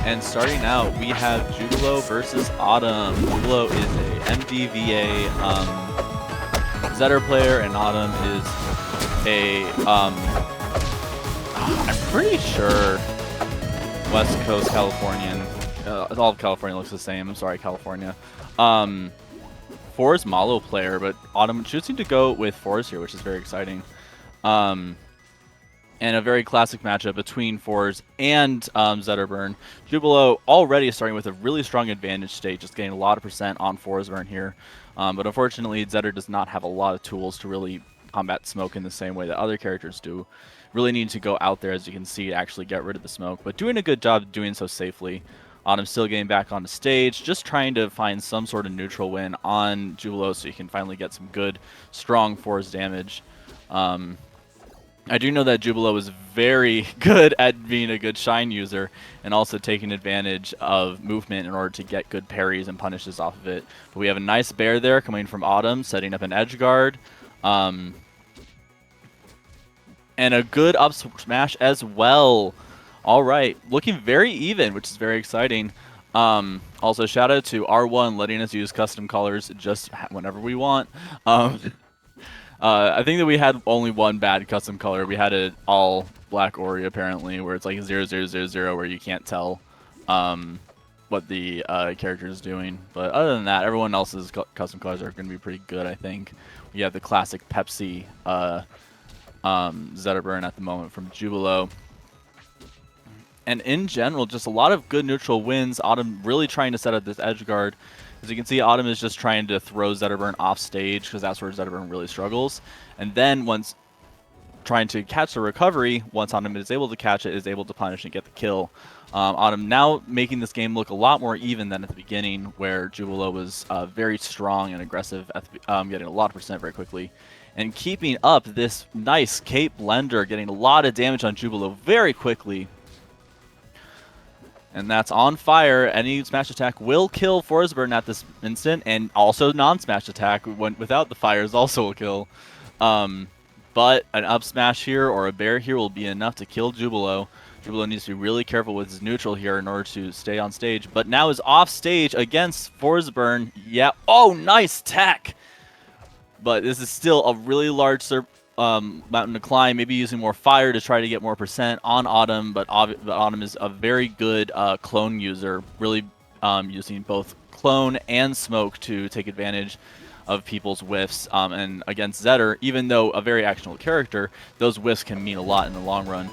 And starting out, we have Jubilo versus Autumn. Jubilo is a MDVA Zetter player, and Autumn is a, I'm pretty sure West Coast Californian. All of California looks the same. I'm sorry, California. For's Mollo player, but Autumn choosing to go with For's here, which is very exciting. And a very classic matchup between Fors and Zetterburn. Jubilo already starting with a really strong advantage state, just getting a lot of percent on Forsburn here. But unfortunately, Zetter does not have a lot of tools to really combat smoke in the same way that other characters do. Really need to go out there, as you can see, to actually get rid of the smoke, but doing a good job doing so safely. Autumn still getting back on the stage, just trying to find some sort of neutral win on Jubilo so you can finally get some good, strong force damage. I do know that Jubilo is very good at being a good shine user and also taking advantage of movement in order to get good parries and punishes off of it. But we have a nice bear there coming from Autumn, setting up an edge guard. And a good up smash as well. All right, looking very even, which is very exciting. Also, shout out to R1 letting us use custom colors just whenever we want. I think that we had only one bad custom color. We had an all black Ori apparently, where it's like 0000, where you can't tell what the character is doing. But other than that, everyone else's custom colors are going to be pretty good, I think. We have the classic Pepsi Zetterburn at the moment from Jubilo. And in general, just a lot of good neutral wins. Autumn really trying to set up this edge guard. As you can see, Autumn is just trying to throw Zetterburn off stage because that's where Zetterburn really struggles. And then once trying to catch the recovery, once Autumn is able to catch it, is able to punish and get the kill. Autumn now making this game look a lot more even than at the beginning, where Jubilo was very strong and aggressive, at the, getting a lot of percent very quickly. And keeping up this nice Cape Blender, getting a lot of damage on Jubilo very quickly. And that's on fire. Any smash attack will kill Forsburn at this instant, and also non-smash attack without the fire is also a kill. But an up smash here or a bear here will be enough to kill Jubilo. Jubilo needs to be really careful with his neutral here in order to stay on stage, but now is off stage against Forsburn. Yeah, oh, nice tech! But this is still a really large mountain to climb, maybe using more fire to try to get more percent on Autumn, but Autumn is a very good clone user, really using both clone and smoke to take advantage of people's whiffs. And against Zetter, even though a very actionable character, those whiffs can mean a lot in the long run.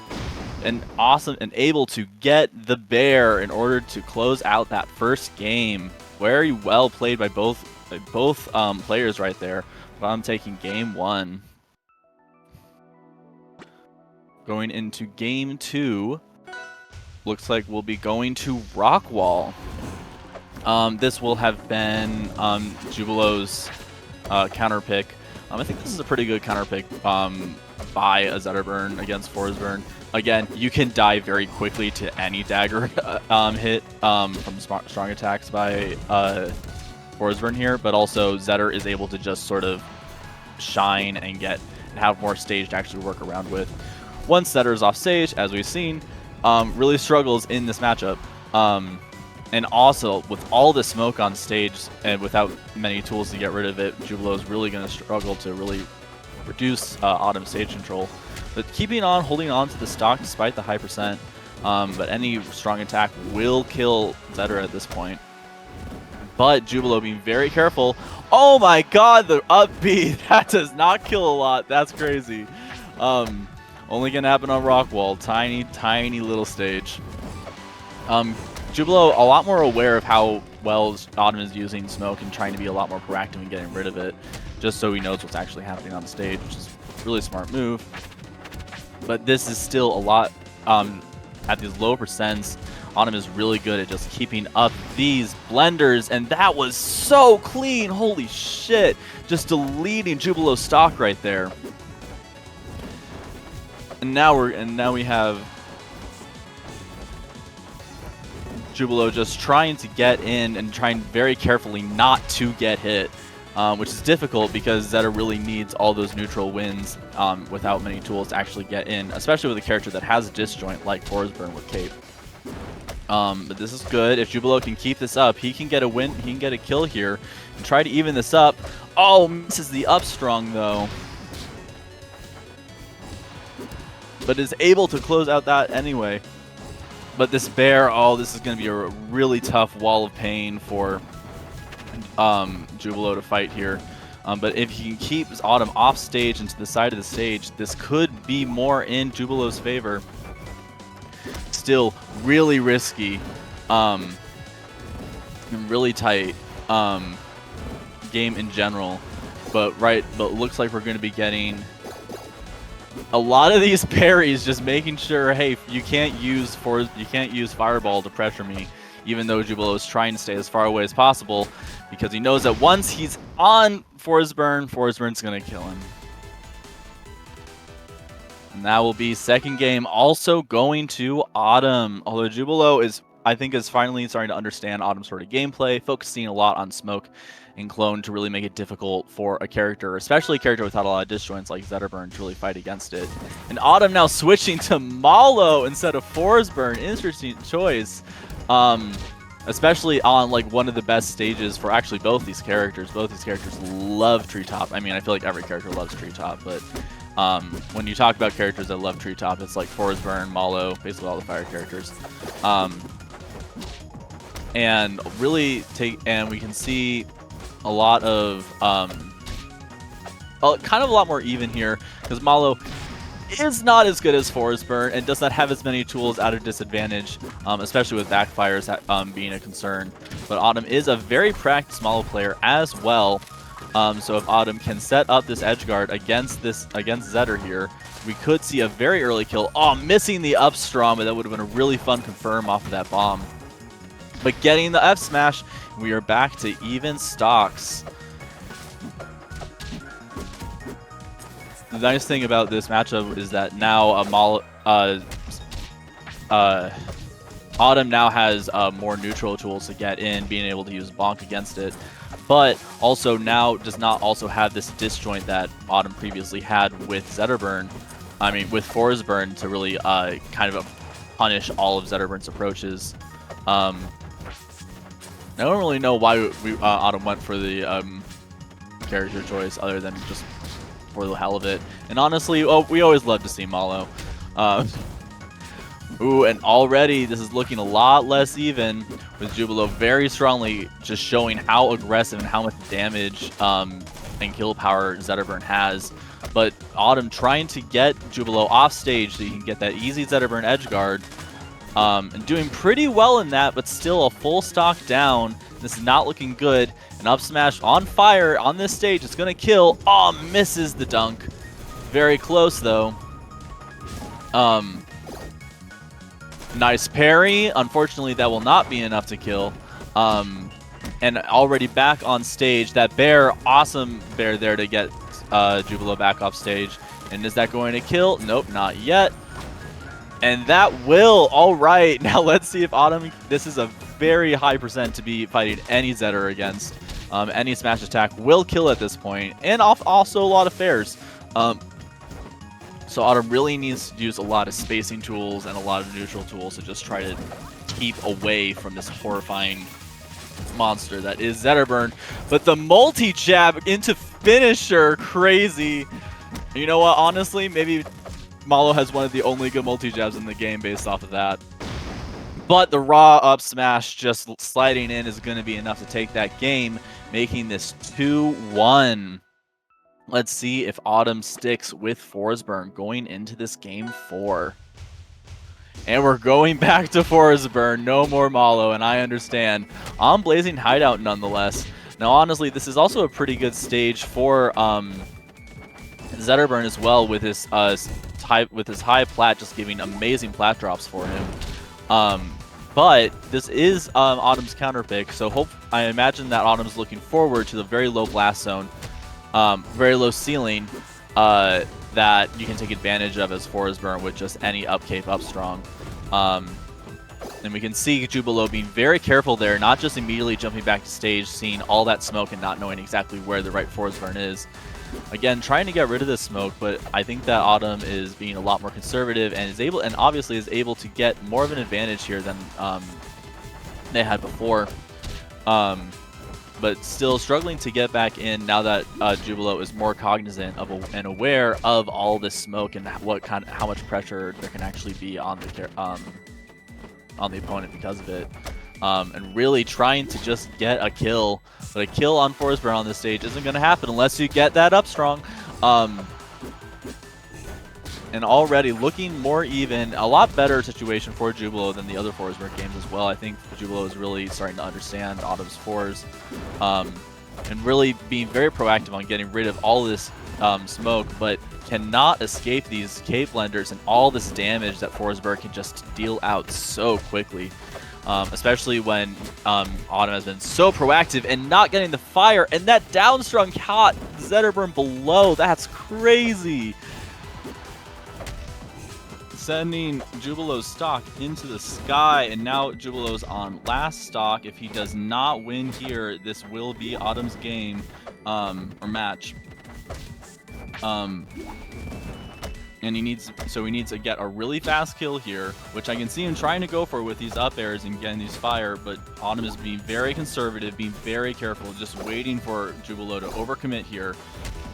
And awesome, and able to get the bear in order to close out that first game. Very well played by both players right there. But I'm taking game one. Going into game two, looks like we'll be going to Rockwall. This will have been Jubilo's counter pick. I think this is a pretty good counter pick by a Zetterburn against Forsburn. Again, you can die very quickly to any dagger hit from strong attacks by Forsburn here, but also Zetter is able to just sort of shine and have more stage to actually work around with. Once Zetter is off stage, as we've seen, really struggles in this matchup. And also, with all the smoke on stage and without many tools to get rid of it, Jubilo is really going to struggle to really reduce Autumn's stage control. But keeping on, holding on to the stock despite the high percent. But any strong attack will kill Zetter at this point. But Jubilo being very careful. Oh my god, the up B! That does not kill a lot. That's crazy. Only gonna happen on Rockwall. Tiny, tiny little stage. Jubilo a lot more aware of how well Autumn is using smoke and trying to be a lot more proactive in getting rid of it, just so he knows what's actually happening on the stage, which is a really smart move. But this is still a lot at these low percents. Autumn is really good at just keeping up these blenders, and that was so clean. Holy shit! Just deleting Jubilo's stock right there. And now we have Jubilo just trying to get in and trying very carefully not to get hit, which is difficult because Zetter really needs all those neutral wins without many tools to actually get in, especially with a character that has a disjoint like Forsburn with Cape. But this is good. If Jubilo can keep this up, he can get a win. He can get a kill here and try to even this up. Oh, misses the up strong though. But is able to close out that anyway. But this bear, oh, this is going to be a really tough wall of pain for Jubilo to fight here. But if he can keep Autumn off stage and to the side of the stage, this could be more in Jubilo's favor. Still really risky, and really tight game in general. But looks like we're going to be getting a lot of these parries, just making sure, hey, you can't use Fireball to pressure me, even though Jubilo is trying to stay as far away as possible, because he knows that once he's on Forsburn, Forsburn's going to kill him. And that will be second game also going to Autumn. Although Jubilo I think is finally starting to understand Autumn's sort of gameplay, focusing a lot on smoke and clone to really make it difficult for a character, especially a character without a lot of disjoints like Zetterburn, to really fight against it. And Autumn now switching to Mollo instead of Forsburn. Interesting choice. Especially on like one of the best stages for actually both these characters. Both these characters love Treetop. I mean, I feel like every character loves Treetop, but when you talk about characters that love Treetop, it's like Forsburn, Mollo, basically all the fire characters. And really and we can see a lot of kind of a lot more even here, because Mollo is not as good as Forsburn and does not have as many tools at a disadvantage, especially with backfires being a concern. But Autumn is a very practiced Mollo player as well. So if Autumn can set up this edge guard against Zetter here, we could see a very early kill. Oh, missing the up strong, but that would have been a really fun confirm off of that bomb. But getting the F smash, we are back to even stocks. The nice thing about this matchup is that now Autumn now has more neutral tools to get in, being able to use Bonk against it, but also now does not also have this disjoint that Autumn previously had with Zetterburn. I mean, with Forsburn to really kind of punish all of Zetterburn's approaches. I don't really know why Autumn went for the character choice other than just for the hell of it. And honestly, we always love to see Mollo. Ooh, and already this is looking a lot less even, with Jubilo very strongly just showing how aggressive and how much damage and kill power Zetterburn has. But Autumn trying to get Jubilo off stage so you can get that easy Zetterburn edge guard. And doing pretty well in that, but still a full stock down. This is not looking good. An up smash on fire on this stage. It's going to kill. Oh, misses the dunk. Very close, though. Nice parry. Unfortunately, that will not be enough to kill. And already back on stage. That bear, awesome bear there to get Jubilo back off stage. And is that going to kill? Nope, not yet. And that will. All right. Now let's see if Autumn, this is a very high percent to be fighting any Zetter against. Any smash attack will kill at this point. And also a lot of fairs. So Autumn really needs to use a lot of spacing tools and a lot of neutral tools to just try to keep away from this horrifying monster that is Zetterburn. But the multi-jab into finisher, crazy. You know what? Honestly, maybe Mollo has one of the only good multi-jabs in the game based off of that. But the raw up smash just sliding in is going to be enough to take that game, making this 2-1. Let's see if Autumn sticks with Forsburn going into this game 4. And we're going back to Forsburn. No more Mollo, and I understand. On Blazing Hideout nonetheless. Now, honestly, this is also a pretty good stage for Zetterburn as well, with his high plat just giving amazing plat drops for him. But this is Autumn's counter pick, so I imagine that Autumn's looking forward to the very low blast zone, very low ceiling that you can take advantage of as Forsburn with just any up cape up strong. And we can see Jubilo being very careful there, not just immediately jumping back to stage, seeing all that smoke and not knowing exactly where the right Forsburn is. Again, trying to get rid of this smoke, but I think that Autumn is being a lot more conservative and is able, and obviously is able to get more of an advantage here than they had before. But still struggling to get back in now that Jubilo is more cognizant of and aware of all this smoke and how much pressure there can actually be on the opponent because of it. And really trying to just get a kill. But a kill on Forsburn on this stage isn't going to happen unless you get that up strong. And already looking more even, a lot better situation for Jubilo than the other Forsburn games as well. I think Jubilo is really starting to understand Autumn's fours and really being very proactive on getting rid of all of this smoke, but cannot escape these Cape Blenders and all this damage that Forsburn can just deal out so quickly. Especially when Autumn has been so proactive and not getting the fire, and that downstrung caught Zetterburn below. That's crazy. Sending Jubilo's stock into the sky, and now Jubilo's on last stock. If he does not win here, this will be Autumn's game or match. And he needs to get a really fast kill here, which I can see him trying to go for with these up airs and getting these fire, but Autumn is being very conservative, being very careful, just waiting for Jubilo to overcommit here.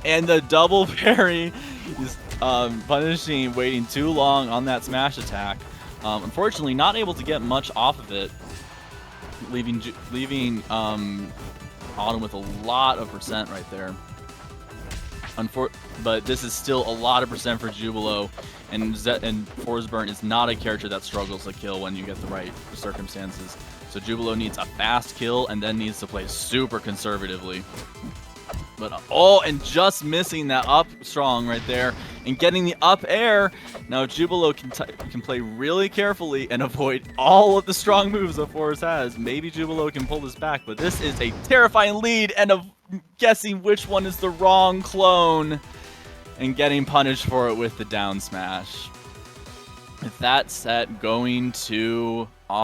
And the double parry is punishing waiting too long on that smash attack. Unfortunately, not able to get much off of it, leaving Autumn with a lot of percent right there. But this is still a lot of percent for Jubilo, and Forsburn is not a character that struggles to kill when you get the right circumstances. So Jubilo needs a fast kill and then needs to play super conservatively. But and just missing that up strong right there and getting the up air. Now Jubilo can play really carefully and avoid all of the strong moves that Forrest has. Maybe Jubilo can pull this back, but this is a terrifying lead and guessing which one is the wrong clone and getting punished for it with the down smash. With that set, going to